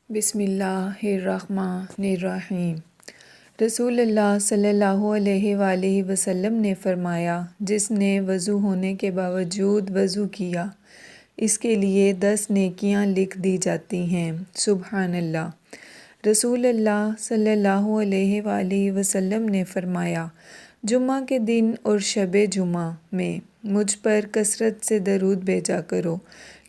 بسم اللہ الرحمن الرحیم۔ رسول اللہ صلی اللہ علیہ وآلہ وسلم نے فرمایا، جس نے وضو ہونے کے باوجود وضو کیا، اس کے لیے 10 نیکیاں لکھ دی جاتی ہیں۔ سبحان اللہ۔ رسول اللہ صلی اللہ علیہ وآلہ وسلم نے فرمایا، جمعہ کے دن اور شب جمعہ میں مجھ پر کثرت سے درود بھیجا کرو،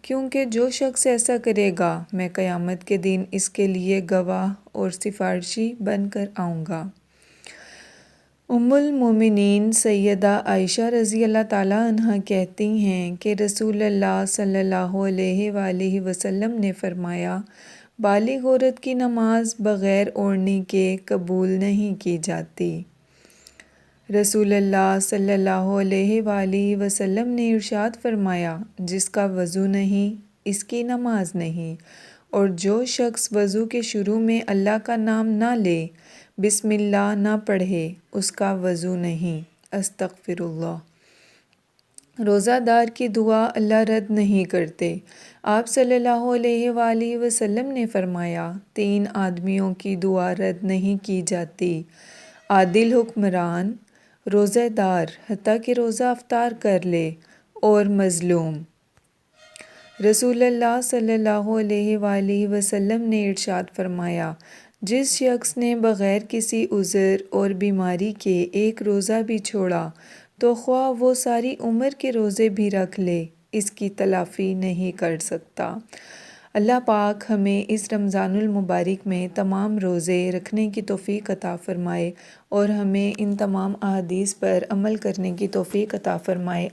کیونکہ جو شخص ایسا کرے گا میں قیامت کے دن اس کے لیے گواہ اور سفارشی بن کر آؤں گا۔ ام المومنین سیدہ عائشہ رضی اللہ تعالیٰ عنہا کہتی ہیں کہ رسول اللہ صلی اللہ علیہ وآلہ وسلم نے فرمایا، بالغ عورت کی نماز بغیر اوڑھنے کے قبول نہیں کی جاتی۔ رسول اللہ صلی اللہ علیہ وآلہ وسلم نے ارشاد فرمایا، جس کا وضو نہیں اس کی نماز نہیں، اور جو شخص وضو کے شروع میں اللہ کا نام نہ لے، بسم اللہ نہ پڑھے، اس کا وضو نہیں۔ استغفر اللہ۔ روزہ دار کی دعا اللہ رد نہیں کرتے۔ آپ صلی اللہ علیہ وآلہ وسلم نے فرمایا، 3 آدمیوں کی دعا رد نہیں کی جاتی: عادل حکمران، روزہ دار حتیٰ کہ روزہ افطار کر لے، اور مظلوم۔ رسول اللہ صلی اللہ علیہ وآلہ وسلم نے ارشاد فرمایا، جس شخص نے بغیر کسی عذر اور بیماری کے ایک روزہ بھی چھوڑا تو خواہ وہ ساری عمر کے روزے بھی رکھ لے، اس کی تلافی نہیں کر سکتا۔ اللہ پاک ہمیں اس رمضان المبارک میں تمام روزے رکھنے کی توفیق عطا فرمائے اور ہمیں ان تمام احادیث پر عمل کرنے کی توفیق عطا فرمائے۔